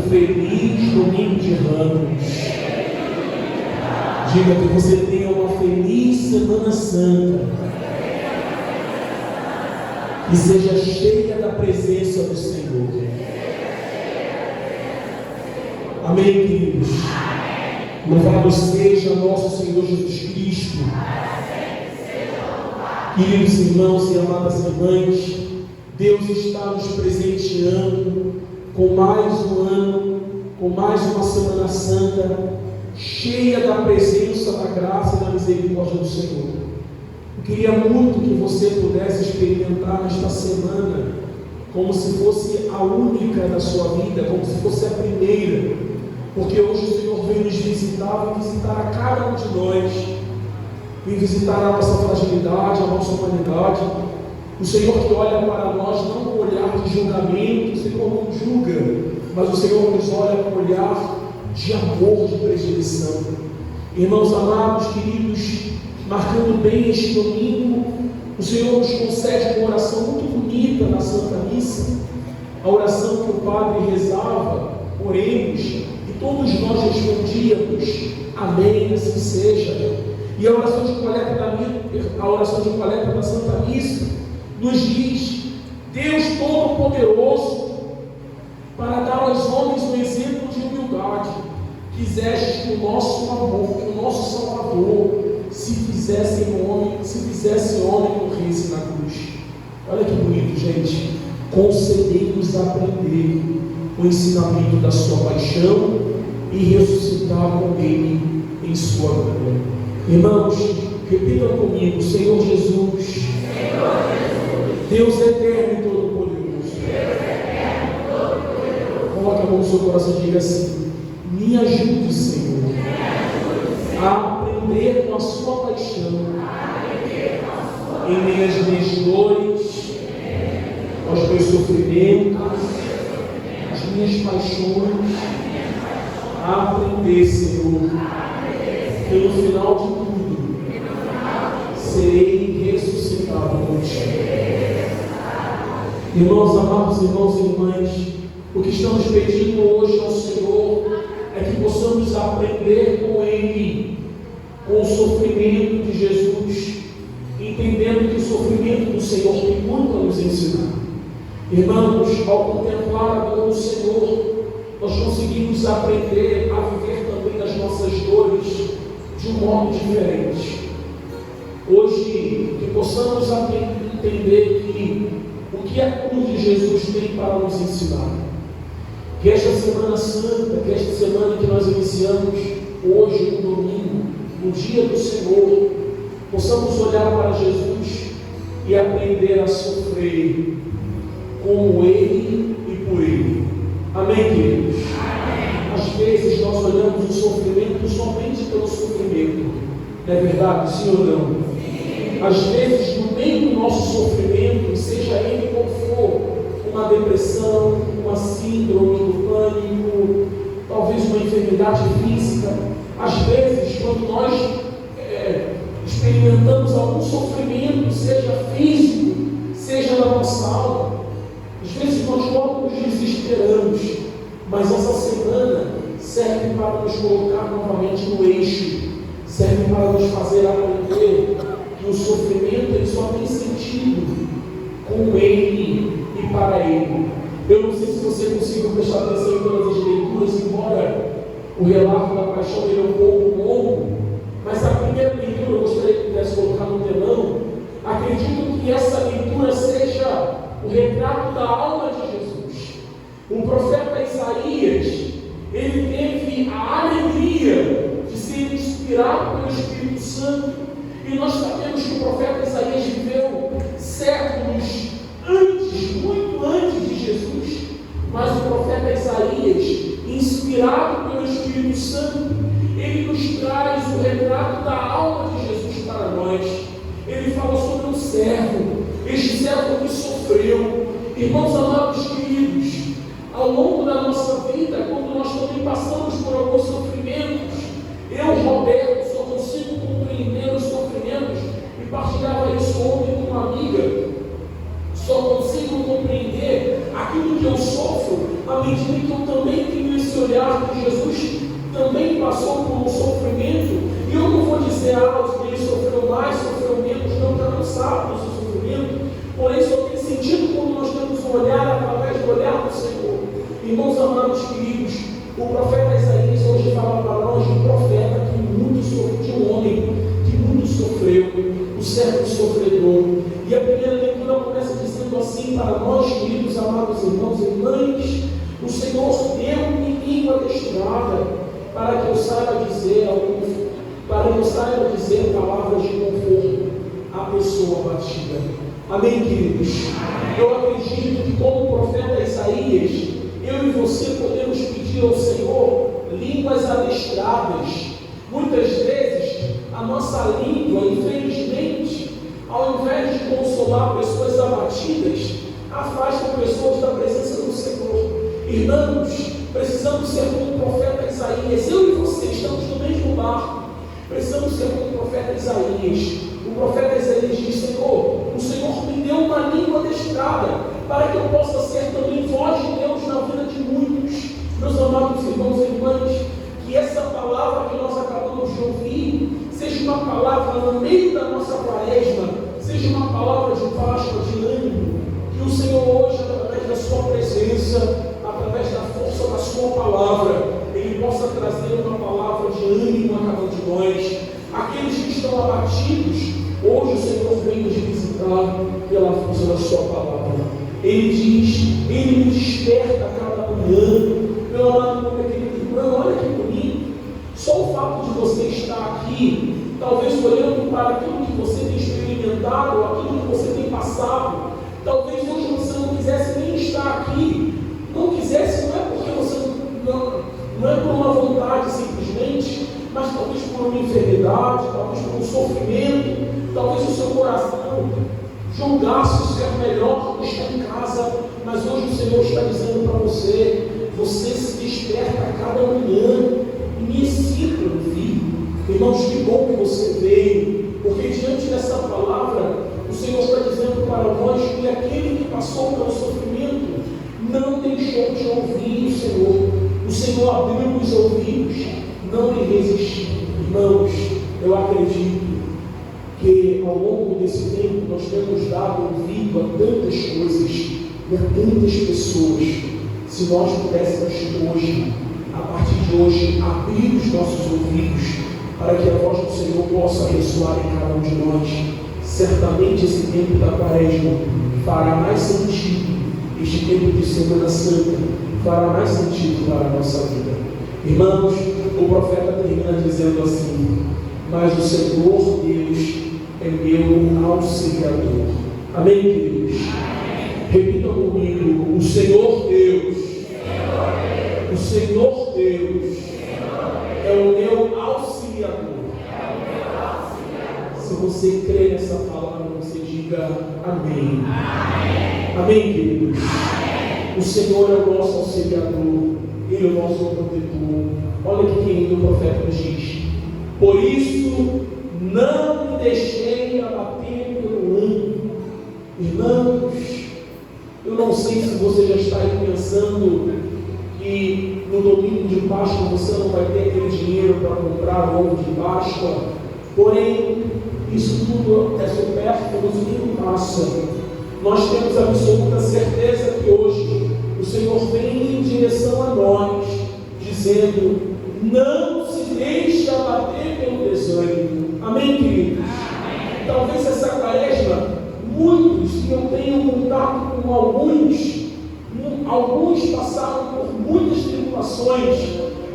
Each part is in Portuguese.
feliz domingo de Ramos. Diga que você tenha uma feliz Semana Santa. Que seja cheia da presença do Senhor. Amém, queridos? Louvado seja nosso Senhor Jesus Cristo. Queridos irmãos e amadas irmãs, Deus está nos presenteando com mais um ano, com mais uma Semana Santa, cheia da presença, da graça e da misericórdia do Senhor. Eu queria muito que você pudesse experimentar esta semana como se fosse a única da sua vida, como se fosse a primeira, porque hoje o Senhor vem nos visitar, vem visitar a cada um de nós, vem visitar a nossa fragilidade, a nossa humanidade. O Senhor que olha para nós não com olhar de julgamento, o Senhor não julga, mas o Senhor nos olha com olhar de amor, de predileção. Irmãos amados, queridos, marcando bem este domingo, o Senhor nos concede uma oração muito bonita na Santa Missa, a oração que o Padre rezava, oremos, e todos nós respondíamos, amém, assim seja. E a oração de coleta da Santa Missa nos diz: Deus Todo-Poderoso, para dar aos homens um exemplo de humildade, quiseste que o nosso amor, que o nosso Salvador se fizesse homem e morresse na cruz. Olha que bonito, gente. Concedei-nos aprender o ensinamento da sua paixão e ressuscitar com ele em sua glória. Irmãos, repitam comigo: Senhor Jesus, Deus eterno e todo-poderoso, coloque a mão no seu coração e diga assim: me ajude, Senhor, a aprender com a sua paixão, em meio às minhas dores, aos meus sofrimentos, às minhas paixões, a aprender, Senhor, que no final de tudo serei ressuscitado contigo. Irmãos amados, irmãos e irmãs, o que estamos pedindo hoje ao Senhor é que possamos aprender com Ele, com o sofrimento de Jesus, entendendo que o sofrimento do Senhor tem muito a nos ensinar. Irmãos, ao contemplar a dor do Senhor, nós conseguimos aprender a viver também nas nossas dores de um modo diferente. Hoje, que possamos entender o que a cruz de Jesus tem para nos ensinar. Que esta Semana Santa, que esta semana que nós iniciamos hoje, no domingo, no dia do Senhor, possamos olhar para Jesus e aprender a sofrer como Ele e por Ele. Amém, queridos? Amém. Às vezes nós olhamos o sofrimento somente pelo sofrimento. Não é verdade? Sim ou não? Sim. Às vezes, no meio do nosso sofrimento, seja ele qual for, uma depressão, uma síndrome do pânico, talvez uma enfermidade física, às vezes, quando nós experimentamos algum sofrimento, seja físico, seja na nossa alma, às vezes nós logo nos desesperamos, mas essa semana serve para nos colocar novamente no eixo, serve para nos fazer aprender que o sofrimento ele só tem sentido com Ele e para Ele. Eu não sei se você conseguiu prestar atenção em todas as leituras, embora o relato da paixão ele é um pouco longo, mas a primeira leitura eu gostaria que pudesse colocar no telão. Acredito que essa leitura seja o retrato da alma de Jesus. O profeta Isaías, ele teve a alegria de ser inspirado pelo Espírito Santo, e nós sabemos que o profeta Isaías viveu séculos antes, muito antes de Jesus, mas o profeta Isaías, inspirado pelo Espírito Santo, ele nos traz o retrato da alma de Jesus para nós. Ele fala sobre um servo, este servo que sofreu. Irmãos amados queridos, ao longo da nossa vida, quando nós também passamos por alguns sofrimentos, eu, Roberto, só consigo compreender os sofrimentos, e partilhava isso ontem com uma amiga, só consigo compreender aquilo que eu sofro à medida que eu também tenho se olhar que Jesus também passou por um sofrimento, e eu não vou dizer, ele sofreu mais, sofreu menos, não sabe do seu sofrimento, porém só tem sentido quando nós temos um olhar através do olhar do Senhor. Irmãos amados queridos, o profeta Isaías hoje fala para nós de um profeta que muito sofreu, de um homem que muito sofreu, o servo sofredor. E a primeira leitura começa dizendo assim para nós, queridos amados irmãos e irmãs: o Senhor deu-me língua adestrada para que eu saiba dizer palavras de conforto à pessoa abatida. Amém, queridos? Eu acredito que, como o profeta Isaías, eu e você podemos pedir ao Senhor línguas adestradas. Muitas vezes, a nossa língua, infelizmente, ao invés de consolar pessoas abatidas, afasta pessoas da presença do Senhor. Irmãos, precisamos ser como o profeta Isaías. Eu e você estamos no mesmo barco. Precisamos ser como o profeta Isaías. O profeta Isaías diz: Senhor, o Senhor me deu uma língua adestrada para que eu possa ser também voz de Deus na vida de muitos. Meus amados irmãos e irmãs, que essa palavra que nós acabamos de ouvir seja uma palavra no meio da nossa quaresma, seja uma palavra de Páscoa, de ânimo, que o Senhor hoje, através da sua presença, através da força da sua palavra, Ele possa trazer uma palavra de ânimo a cada um de nós. Aqueles que estão abatidos, hoje o Senhor vem nos visitar pela força da sua palavra. Ele diz, Ele me desperta a cada manhã. Meu amado, meu querido irmão, olha que bonito. Só o fato de você estar aqui, talvez olhando para aquilo que você tem experimentado, aquilo que você tem passado, talvez hoje você não quisesse nem estar aqui. Não quisesse, não é porque você não é por uma vontade simplesmente, mas talvez por uma enfermidade, talvez por um sofrimento, talvez o seu coração julgasse ser melhor estar em casa, mas hoje o Senhor está dizendo para você: você se desperta a cada manhã e me excita a ouvir. Irmãos, que bom que você veio, porque diante dessa palavra o Senhor está dizendo para nós que aquele que passou pelo sofrimento não deixou de ouvir o Senhor. O Senhor abriu os ouvidos, não lhe resistiu. Irmãos, eu acredito que ao longo desse tempo nós temos dado ouvido a tantas coisas e a tantas pessoas. Se nós pudéssemos hoje, a partir de hoje, abrir os nossos ouvidos para que a voz do Senhor possa ressoar em cada um de nós, certamente esse tempo da quaresma fará mais sentido. Este tempo de Semana Santa fará mais sentido para a nossa vida. Irmãos, o profeta termina dizendo assim: mas o Senhor Deus é meu auxiliador. Amém, queridos? Repitam comigo: o Senhor Deus, o Senhor Deus é o meu auxiliador. Se você crê nessa palavra, você diga amém. Amém, queridos? O Senhor é o nosso auxiliador, Ele é o nosso protetor. Olha o que o profeta nos diz: por isso não me deixei abater pelo ânimo. Irmãos, eu não sei se você já está aí pensando que no domingo de Páscoa você não vai ter aquele dinheiro para comprar o ovo de Páscoa, porém isso tudo é supérfluo, isso tudo passa. Nós temos absoluta certeza que hoje o Senhor vem em direção a nós, dizendo: não se deixe abater pelo desânimo. Amém, queridos? Amém. Talvez essa quaresma, muitos que eu tenho contato com alguns passaram por muitas tribulações,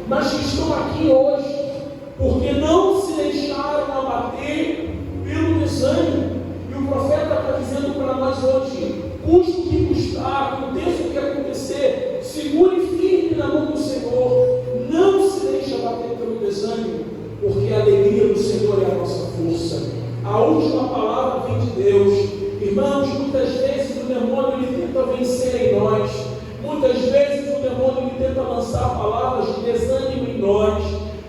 mas que estão aqui hoje porque não se deixaram abater pelo desânimo. E o profeta está dizendo para nós hoje: custe o que custar, aconteça o que acontecer, segure firme na mão do Senhor, não se deixe abater pelo desânimo, porque a alegria do Senhor é a nossa força. A última palavra vem de Deus. Irmãos, muitas vezes o demônio ele tenta vencer em nós, muitas vezes o demônio ele tenta lançar palavras de desânimo em nós,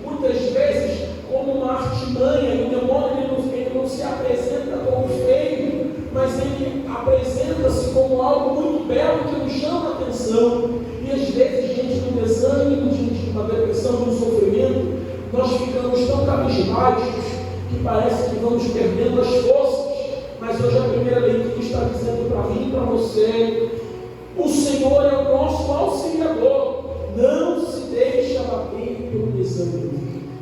muitas vezes como uma artimanha. O demônio ele não se apresenta como feio, mas ele apresenta-se como algo muito belo que nos chama a atenção. E às vezes, diante do desânimo, de baixos, que parece que vamos perdendo as forças, mas hoje a primeira leitura está dizendo para mim e para você: o Senhor é o nosso auxiliador, não se deixe abater pelo desânimo.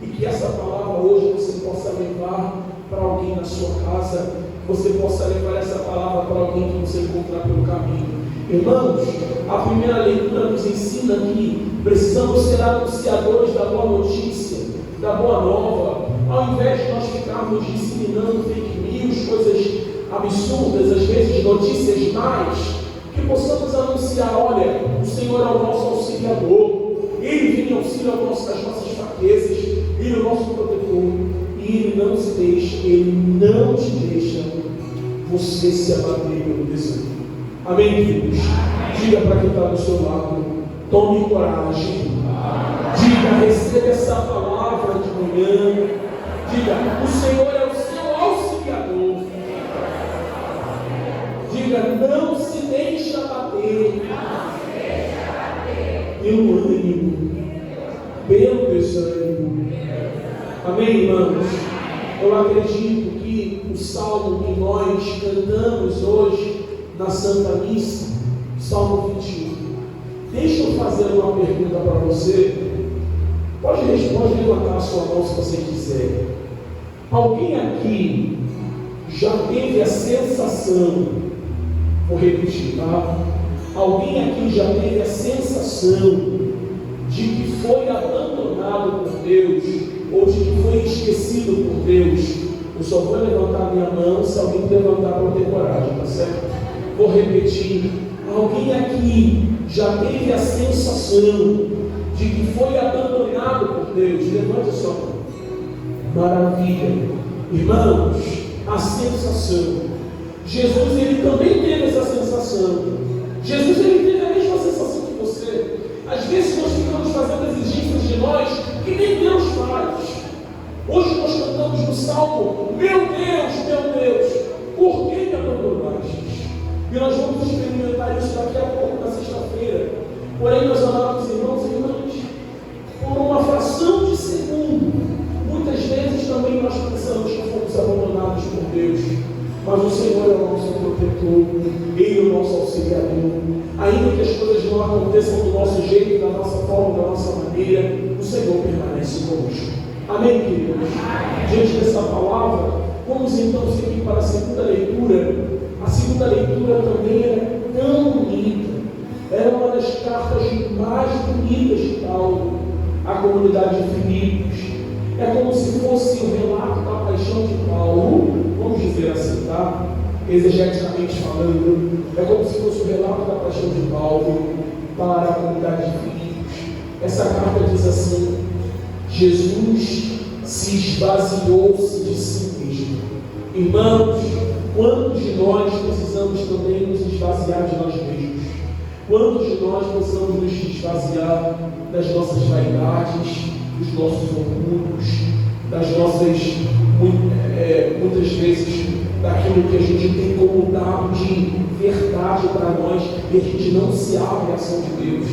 E que essa palavra hoje você possa levar para alguém na sua casa, você possa levar essa palavra para alguém que você encontrar pelo caminho. Irmãos, a primeira leitura nos ensina que precisamos ser anunciadores da boa notícia, da boa nova, ao invés de nós ficarmos disseminando fake news, coisas absurdas, às vezes notícias más, que possamos anunciar: olha, o Senhor é o nosso auxiliador, Ele vem em auxílio das nossas fraquezas, Ele é o nosso protetor, e Ele não te deixa você se abater pelo desânimo. Amém, filhos? Diga para quem está do seu lado: tome coragem. Diga: receba essa palavra de manhã. Diga: o Senhor é o seu auxiliador. Diga: não se deixe abater pelo ânimo, pelo desânimo. Amém, irmãos? Eu acredito que o salmo que nós cantamos hoje na Santa Missa, Salmo 21. Deixa eu fazer uma pergunta para você. Pode levantar a sua mão se você quiser. Alguém aqui já teve a sensação, vou repetir, tá? Alguém aqui já teve a sensação de que foi abandonado por Deus, ou de que foi esquecido por Deus? Eu só vou levantar minha mão se alguém levantar para eu ter coragem, tá certo? Vou repetir: alguém aqui já teve a sensação de que foi abandonado por Deus? Levante a sua mão. Maravilha. Irmãos, a sensação. Jesus, ele também teve essa sensação. Jesus, ele teve a mesma sensação que você. Às vezes nós ficamos fazendo exigências de nós que nem Deus faz. Hoje nós cantamos no Salmo: meu Deus, por que me abandonaste? E nós vamos experimentar isso daqui a pouco, na sexta-feira. Porém, meus amados irmãos e irmãs, por uma fração de segundo, muitas vezes também nós pensamos que fomos abandonados por Deus. Mas o Senhor é o nosso protetor, Ele é o nosso auxiliador. Ainda que as coisas não aconteçam do nosso jeito, da nossa forma, da nossa maneira, o Senhor permanece conosco. Amém, queridos? Diante dessa palavra, vamos então seguir para a segunda leitura. A segunda leitura também era tão bonita. Era uma das cartas mais bonitas de Paulo à comunidade de Filipos. É como se fosse o relato da paixão de Paulo, vamos dizer assim, tá? Exegeticamente falando, é como se fosse o relato da paixão de Paulo para a comunidade de Filipos. Essa carta diz assim: Jesus se esvaziou-se de si mesmo. Irmãos, quantos de nós precisamos também nos esvaziar de nós mesmos? Quantos de nós precisamos nos esvaziar das nossas vaidades, dos nossos orgulhos, das nossas, muitas vezes, daquilo que a gente tem como dado de verdade para nós, e a gente não se abre à ação de Deus.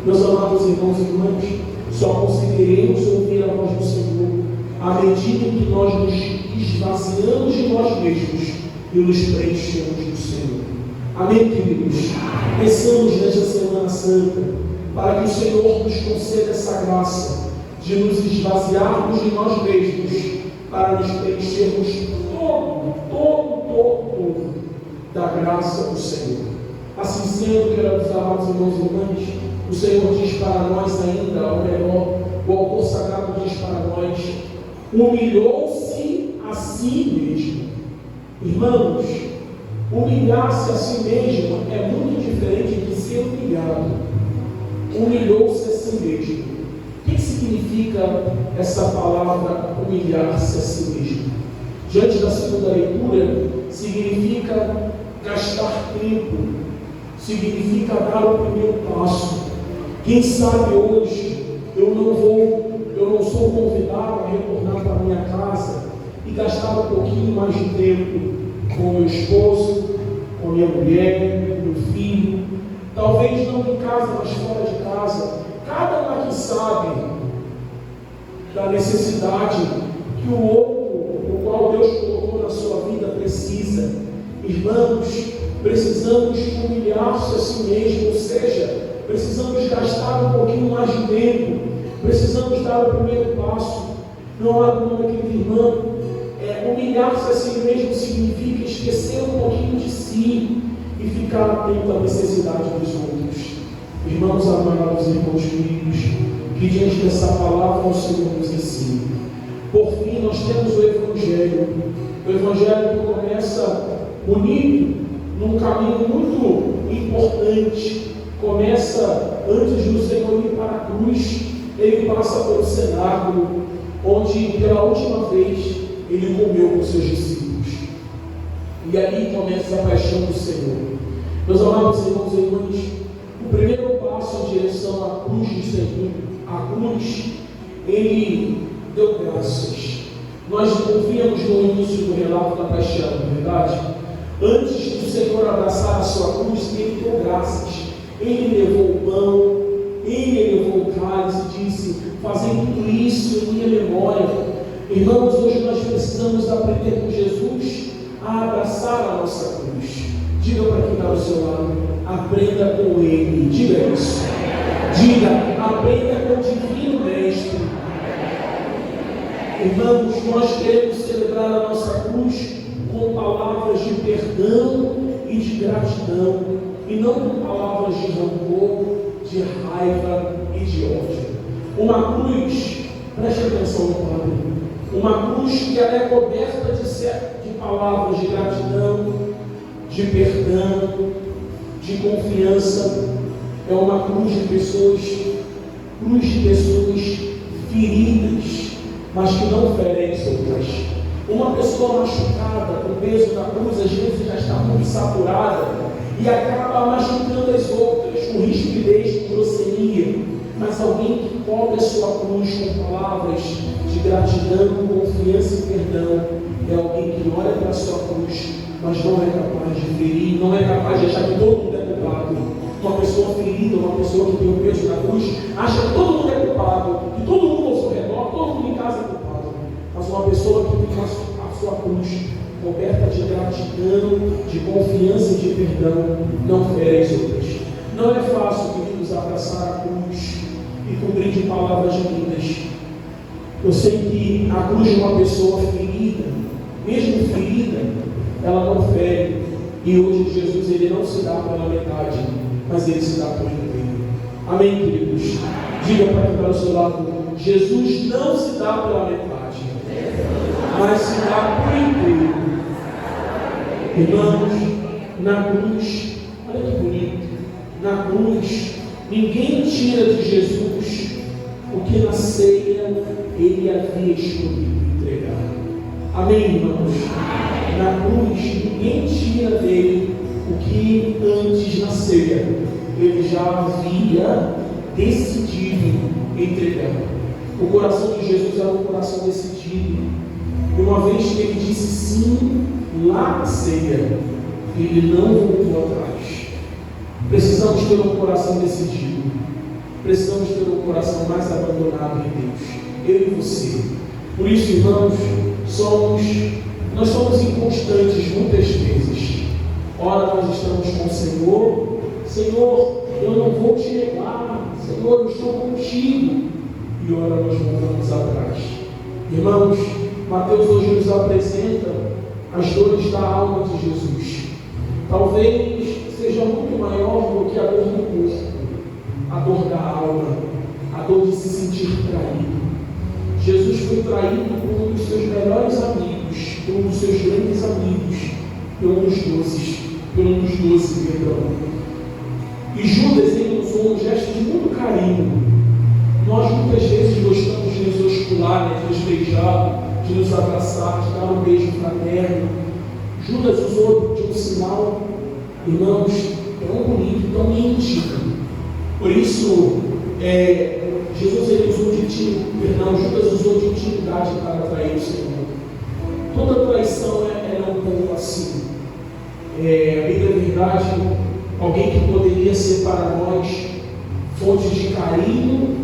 Meus amados irmãos e irmãs, só conseguiremos ouvir a voz do Senhor à medida em que nós nos esvaziamos de nós mesmos e nos preenchemos do Senhor. Amém, queridos? Peçamos nesta Semana Santa para que o Senhor nos conceda essa graça de nos esvaziarmos de nós mesmos para nos preenchermos todo da graça do Senhor. Assim sendo, queridos amados irmãos e irmãs, o Senhor diz para nós ainda, ou melhor, o autor sagrado diz para nós: humilhou-se a si mesmo. Irmãos, humilhar-se a si mesmo é muito diferente de ser humilhado. Humilhou-se a si mesmo. O que significa essa palavra humilhar-se a si mesmo? Diante da segunda leitura, significa gastar tempo, significa dar o primeiro passo. Quem sabe hoje eu não sou convidado a retornar para a minha casa e gastar um pouquinho mais de tempo com meu esposo, com minha mulher, com meu filho, talvez não em casa, mas fora de casa. Cada um aqui sabe da necessidade que o outro, o qual Deus colocou na sua vida, precisa. Irmãos, precisamos humilhar-se a si mesmo, ou seja, precisamos gastar um pouquinho mais de tempo, precisamos dar o primeiro passo. Não há dúvida, querido irmão, humilhar-se a si mesmo significa esquecer um pouquinho de si e ficar atento à necessidade dos outros. Irmãos amados, irmãos queridos, que diante dessa palavra o Senhor nos ensina. Por fim, nós temos o Evangelho que começa bonito, num caminho muito importante. Começa antes do Senhor ir para a cruz, ele passa pelo cenáculo, onde pela última vez ele comeu com seus discípulos. E ali começa a paixão do Senhor. Meus amados irmãos e irmãs, o primeiro passo em direção à cruz do Senhor, a cruz, ele deu graças. Nós ouvíamos no início do relato da paixão, não é verdade? Antes do Senhor abraçar a sua cruz, ele deu graças. Ele levou o pão, ele levou o cálice e disse: fazei tudo isso em minha memória. Irmãos, hoje nós precisamos aprender com Jesus a abraçar a nossa cruz. Diga para quem está ao seu lado: aprenda com ele. Diga isso. Diga: aprenda com o divino mestre. Irmãos, nós queremos celebrar a nossa cruz com palavras de perdão e de gratidão, e não com palavras de rancor, de raiva e de ódio. Uma cruz, preste atenção no quadro, uma cruz que ela é coberta de palavras de gratidão, de perdão, de confiança. É uma cruz de pessoas feridas, mas que não ferem outras. Uma pessoa machucada, com o peso da cruz, às vezes já está muito saturada e acaba machucando as outras, com rispidez, com grosseria. Mas alguém que cobre a sua cruz com palavras de gratidão, confiança e perdão, é alguém que olha para a sua cruz, mas não é capaz de ferir, não é capaz de achar que todo mundo é culpado. Uma pessoa ferida, uma pessoa que tem o peso da cruz, acha que todo mundo é culpado, que todo mundo ao seu redor, todo mundo em casa é culpado. Mas uma pessoa que tem a sua cruz coberta de gratidão, de confiança e de perdão, não fere as outras. Não é fácil, queridos, abraçar a cruz e cobrir de palavras lindas. Eu sei que a cruz de uma pessoa ferida, mesmo ferida, ela não fere. E hoje Jesus, ele não se dá pela metade, mas ele se dá por inteiro. Amém, queridos? Diga para quem está ao seu lado: Jesus não se dá pela metade, mas se dá por inteiro. Irmãos, na cruz, olha que bonito, na cruz, ninguém tira de Jesus o que na ceia ele havia escolhido entregar. Amém, irmãos? Na cruz, ninguém tira dele o que antes na ceia ele já havia decidido entregar. O coração de Jesus era um coração decidido. E uma vez que ele disse sim lá na ceia, ele não voltou atrás. Precisamos ter um coração decidido. Precisamos ter um coração mais abandonado em Deus. Eu e você. Por isso, irmãos, nós somos inconstantes muitas vezes. Ora, nós estamos com o Senhor. Senhor, eu não vou te negar. Senhor, eu estou contigo. E ora, nós voltamos atrás. Irmãos, Mateus hoje nos apresenta as dores da alma de Jesus. Talvez seja muito maior do que a dor do corpo, a dor da alma, a dor de se sentir traído. Jesus foi traído por um dos seus melhores amigos, por um dos seus grandes amigos, por um dos 12, perdão. E Judas, ele usou um gesto de muito carinho. Nós muitas vezes gostamos de nos oscular, de nos beijar, de nos abraçar, de dar um beijo fraterno. Judas usou de um sinal, irmãos, tão bonito, tão íntimo. Por isso, Jesus ele usou Judas usou de intimidade para atrair o Senhor. Toda traição é um pouco assim. A Bíblia é verdade, alguém que poderia ser para nós fonte de carinho,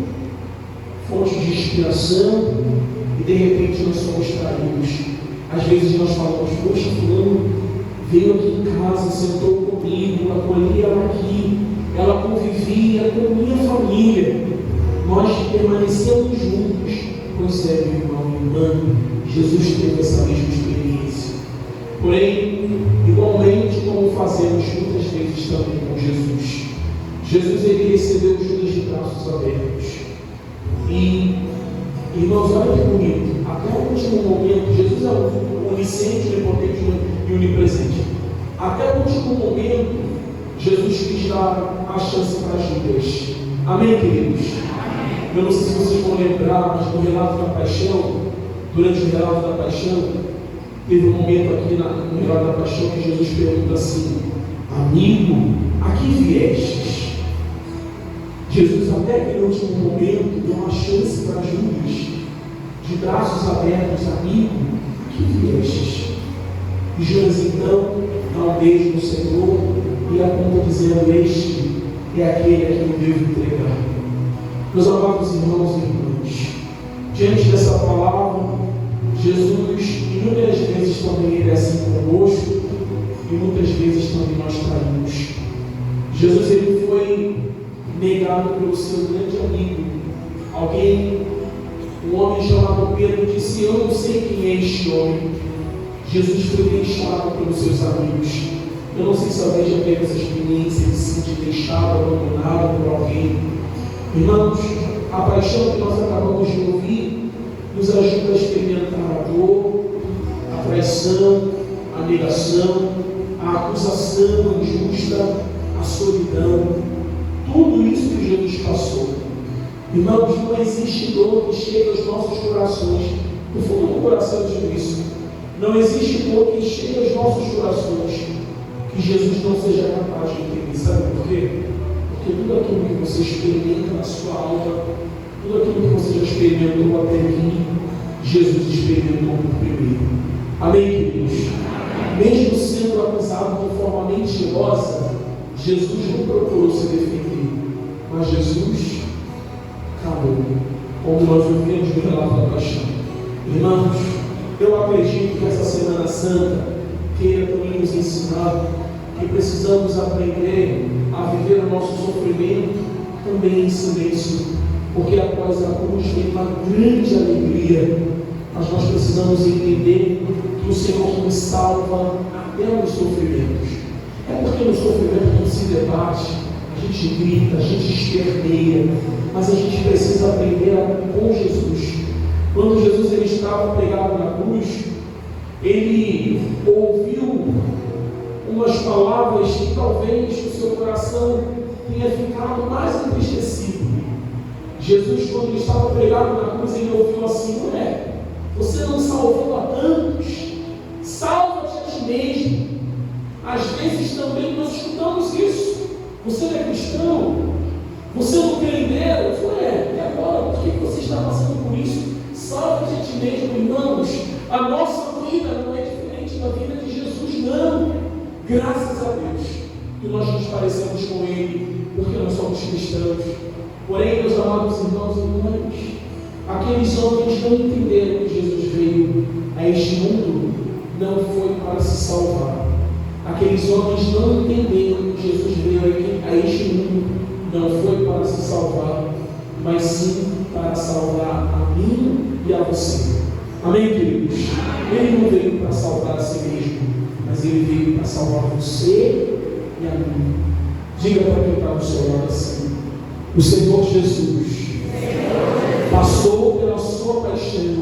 fonte de inspiração e de repente nós somos traídos. Às vezes nós falamos, poxa, fulano veio aqui em casa, sentou comigo, acolhi ela aqui, ela convivia com minha família, nós permanecemos juntos. Pois é, meu irmão e irmã, Jesus teve essa mesma experiência. Porém, igualmente como fazemos muitas vezes também com Jesus, Jesus ele recebeu Judas de braços abertos. E, irmãos, olha que bonito, até o último momento, Jesus é onisciente, onipotente e onipresente. Até o último momento, Jesus quis dar a chance para Judas. Amém, queridos? Eu não sei se vocês vão lembrar, mas no relato da paixão, durante o relato da paixão, teve um momento aqui no relato da paixão que Jesus pergunta assim: amigo, a que viestes? Jesus, até aquele último momento, deu uma chance para Judas, de braços abertos, amigo, a que viestes? E Judas então dá um beijo no Senhor e aponta dizendo: este é aquele a quem eu devo entregar. Meus amados irmãos e irmãs, diante dessa palavra, Jesus, inúmeras vezes também ele é assim conosco, e muitas vezes também nós traímos. Jesus ele foi negado pelo seu grande amigo. Um homem chamado Pedro disse: eu não sei quem é este homem. Jesus foi deixado pelos seus amigos. Eu não sei se alguém já teve essa experiência de se sentir deixado, abandonado por alguém. Irmãos, a paixão que nós acabamos de ouvir nos ajuda a experimentar a dor, a traição, a negação, a acusação injusta, a solidão, tudo isso que Jesus passou. Irmãos, não existe dor que chegue aos nossos corações. No fundo do coração eu digo isso. Não existe dor que chegue aos nossos corações que Jesus não seja capaz de entender. Sabe por quê? Porque tudo aquilo que você experimenta na sua alma, tudo aquilo que você já experimentou até aqui, Jesus experimentou por primeiro. Amém, queridos? Mesmo sendo acusado de forma mentirosa, Jesus não procurou se defender, mas Jesus calou, como nós ouvimos no relato da paixão. Irmãos, eu acredito que essa Semana Santa queira também nos ensinar que precisamos aprender a viver o nosso sofrimento também em silêncio, porque após a cruz vem uma grande alegria. Mas nós precisamos entender que o Senhor nos salva até nos sofrimentos. É porque no sofrimento não se debate, a gente grita, a gente esperneia, mas a gente precisa aprender com Jesus. Quando Jesus ele estava pregado na cruz, ele ouviu umas palavras que talvez o seu coração tenha ficado mais entristecido. Jesus, quando ele estava pregado na cruz, ele ouviu assim: mulher, você não salvou a tantos, salva-te a ti mesmo. Às vezes também nós escutamos isso. Você não é cristão? Você não crê em Deus? Ué, e agora? Por que você está passando por isso? Salva-te a ti mesmo, irmãos. A nossa vida não é diferente da vida de Jesus, não. Graças a Deus que nós nos parecemos com Ele, porque nós somos cristãos. Porém, meus amados irmãos e irmãs, aqueles homens não entenderam que Jesus veio a este mundo, não foi para se salvar. Aqueles homens não entenderam que Jesus veio a este mundo, não foi para se salvar, mas sim para salvar a mim e a você. Amém, queridos? Ele não veio para salvar a si mesmo, mas ele veio para salvar você e a mim. Diga para quem está do seu lado assim: o Senhor Jesus passou pela sua paixão,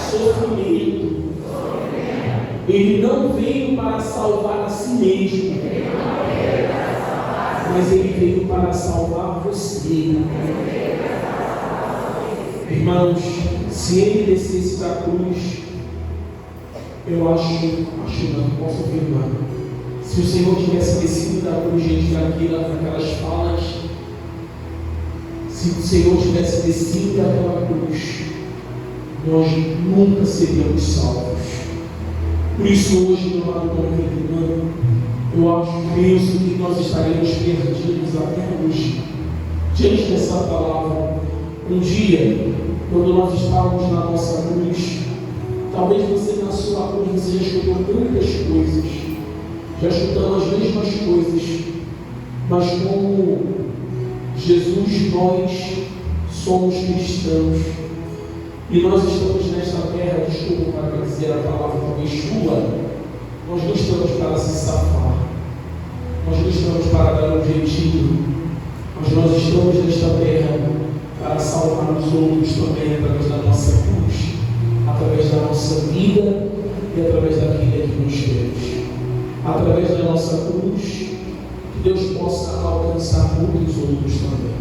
sofrimento. Ele não veio para salvar a si mesmo, mas ele veio para salvar você. Irmãos, se ele descesse da cruz, eu acho não, posso afirmar, se o Senhor tivesse descido da cruz diante daquelas falas, se o Senhor tivesse descido daquela cruz, nós nunca seríamos salvos. Por isso hoje, meu amado irmão, eu penso que nós estaremos perdidos até hoje, diante dessa palavra. Um dia, quando nós estávamos na nossa cruz, talvez você na sua cruz você já escutou tantas coisas, já escutamos as mesmas coisas, mas como Jesus, nós somos cristãos e nós estamos nesta terra, desculpa para dizer a palavra talvez chula, nós não estamos para se safar, nós não estamos para dar um jeitinho, mas nós estamos nesta terra para salvar os outros também através da nossa cruz, através da nossa vida e através da vida que nos temos. Através da nossa cruz, que Deus possa alcançar muitos outros também.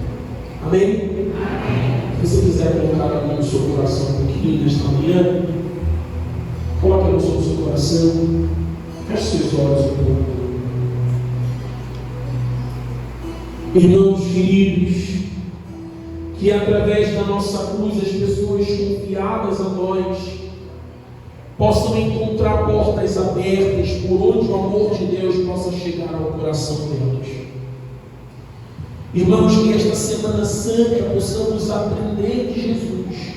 Amém? Amém. Se você quiser colocar a mão no seu coração um pouquinho nesta manhã, coloque a mão sobre o seu coração, feche seus olhos um pouco. Irmãos queridos, que através da nossa cruz as pessoas confiadas a nós possam encontrar portas abertas por onde o amor de Deus possa chegar ao coração delas. Irmãos, que esta Semana Santa possamos aprender de Jesus,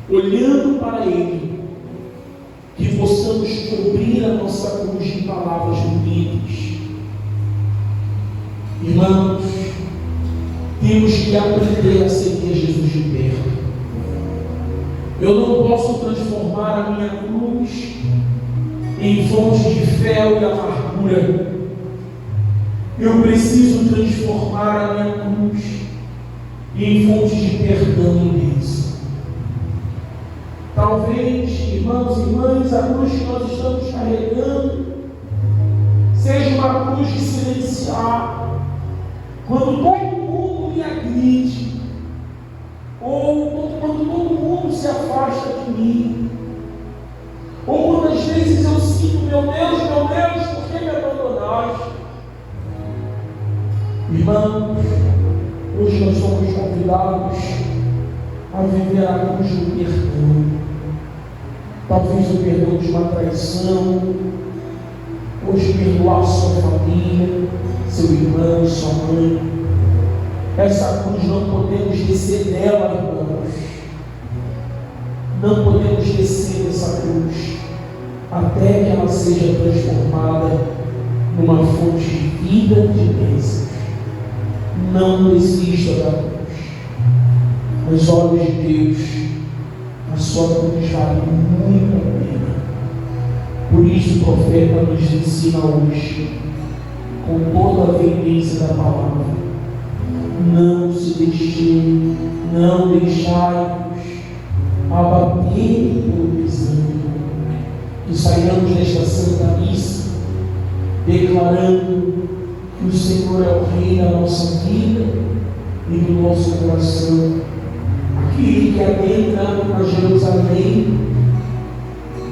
olhando para Ele, que possamos cobrir a nossa cruz de palavras bonitas. Irmãos, temos que aprender a seguir Jesus de perto. Eu não posso transformar a minha cruz em fonte de fel e amargura. Eu preciso transformar a minha cruz em fonte de perdão e bênção. Talvez, irmãos e irmãs, a cruz que nós estamos carregando seja uma cruz de silenciar. Quando todo mundo me agride, ou quando todo mundo se afasta de mim, ou quando às vezes eu sinto, meu Deus, por que me abandonaste? Irmãos, hoje nós somos convidados a viver a cruz do perdão. Talvez o perdão de uma traição, hoje perdoar sua família, seu irmão, sua mãe. Essa cruz não podemos descer dela, irmãos. Não podemos descer dessa cruz até que ela seja transformada numa fonte de vida de bênçãos. Não desista da cruz. Nos olhos de Deus, a sua cruz vale muito a pena. Por isso o profeta nos ensina hoje, com toda a veemência da palavra, não deixai-vos abater pelo desânimo, que saiamos desta Santa Missa declarando que o Senhor é o Rei da nossa vida e do nosso coração, aquele que adentra na Jerusalém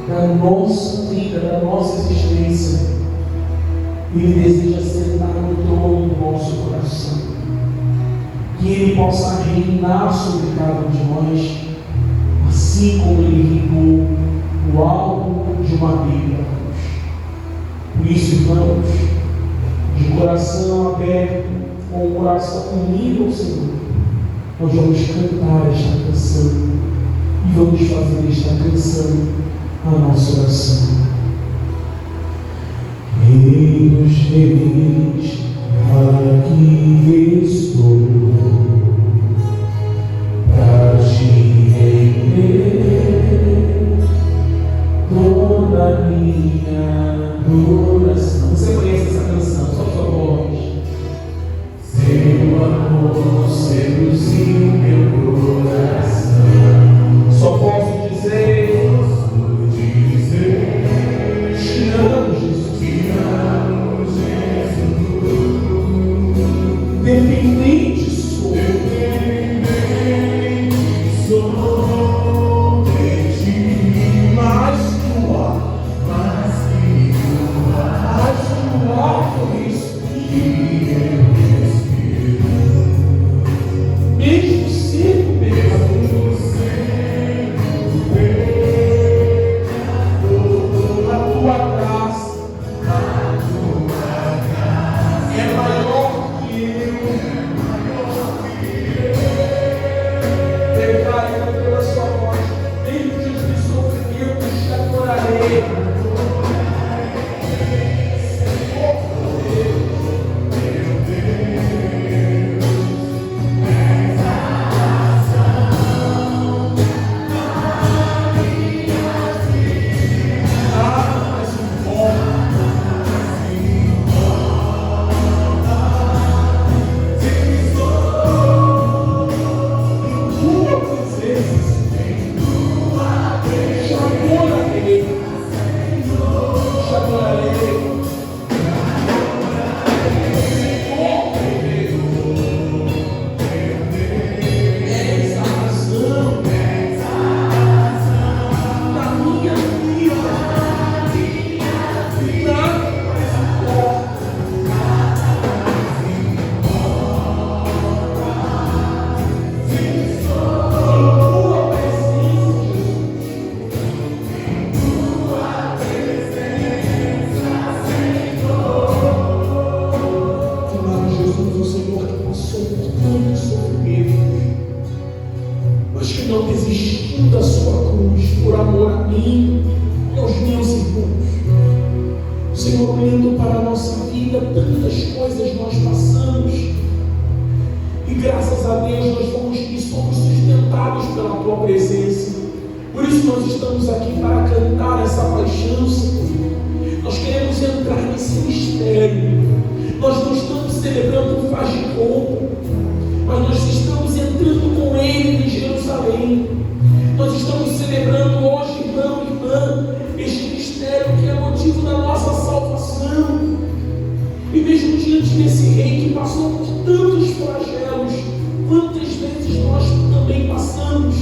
da nossa vida, da nossa existência. Ele deseja sentar no trono do nosso coração, que Ele possa reinar sobre cada um de nós, assim como Ele reinou no alto de madeira da cruz. Por isso, irmãos, de coração aberto, com o coração unido ao Senhor, nós vamos cantar esta canção e vamos fazer esta canção a nossa oração. Rei dos reis, aqui estou, para te render toda a minha adoração. Você conhece essa canção? Só sua voz. Seu amor seduziu meu coração. Só posso dizer. Te amo, Jesus. Te amo, Jesus. Dependente sou. não desistiu da sua cruz por amor a mim e aos meus irmãos. Senhor, olhando para a nossa vida, tantas coisas nós passamos, e graças a Deus nós somos sustentados pela Tua presença. Por isso nós estamos aqui para cantar essa paixão, Senhor. Nós queremos entrar nesse mistério. Nós não estamos celebrando o faz de roupa, mas nós estamos entrando com Ele em Jerusalém. Nós estamos celebrando hoje, irmão e irmã, este mistério que é motivo da nossa salvação. E mesmo diante desse Rei que passou por tantos flagelos, quantas vezes nós também passamos,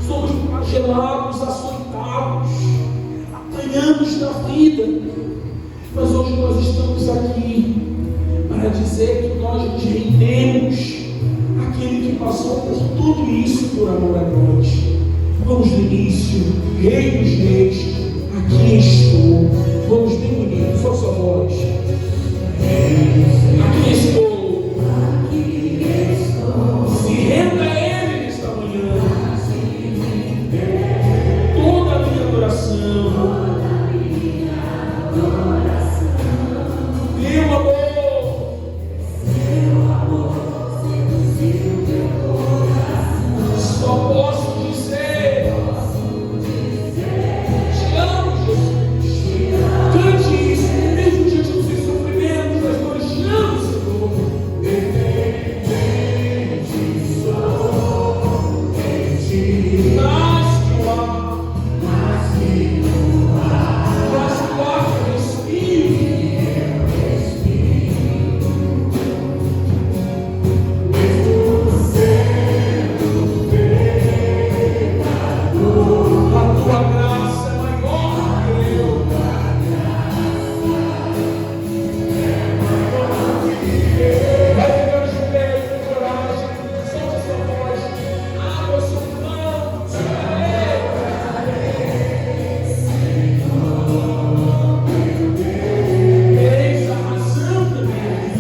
somos flagelados, açoitados, apanhamos da vida, mas hoje nós estamos aqui para dizer que nós nos rendemos àquele que passou por tudo isso por amor a nós. Vamos no início, Rei dos Reis, aqui estou. Vamos bem bonito, só sua voz. Aqui estou. Se renda a Ele nesta manhã. Toda a minha adoração. Meu amor. Só posso dizer. Te amo, Jesus. Cante isso, mesmo diante dos seus sofrimentos, das dores. Te amo, Senhor. Mas que o ar que eu respiro. A tua graça é maior que eu. Vai pegando os pés com coragem, solte a sua voz, abra o seu mão, eis a razão da minha vida.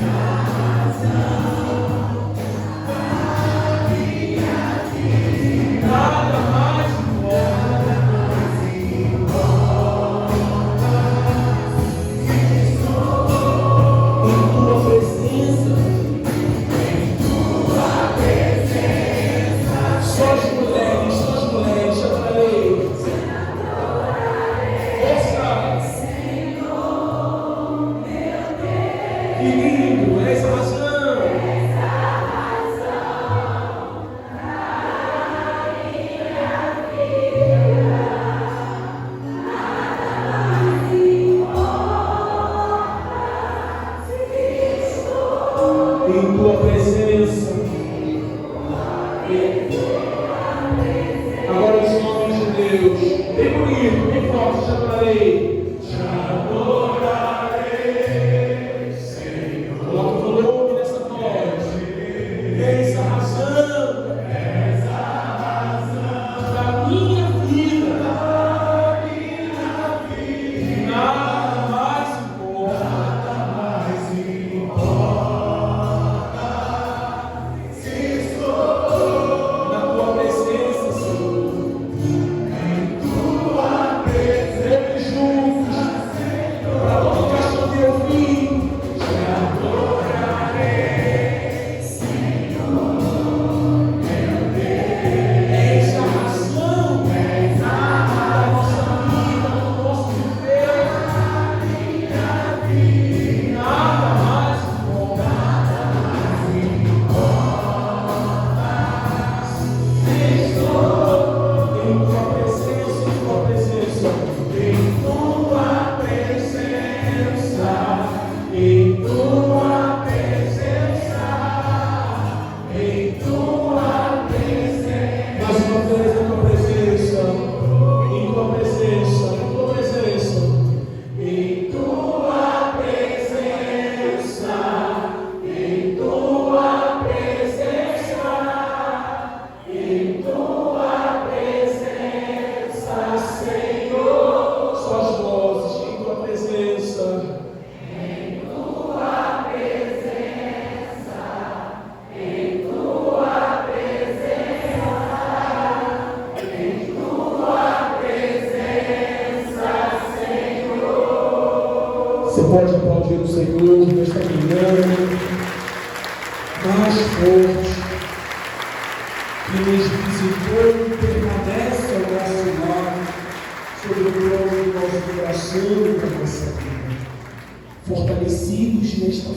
Nada mais importa. Em tua presença, só as mulheres, já falei. Ouça, que lindo, és a razão. Em tua presença. Agora os nomes de Deus, bem bonito, bem forte, já falei. Te adorarei, Senhor. Coloca o volume nessa voz. Eis a razão da minha vida. Nada mais importa. Na tua presença, Senhor. Todos juntos. pode aplaudir o Senhor nesta manhã, mais forte, que nos visitou e permanece ao nosso lado, sobre o trono do nosso coração e da nossa vida. Fortalecidos nesta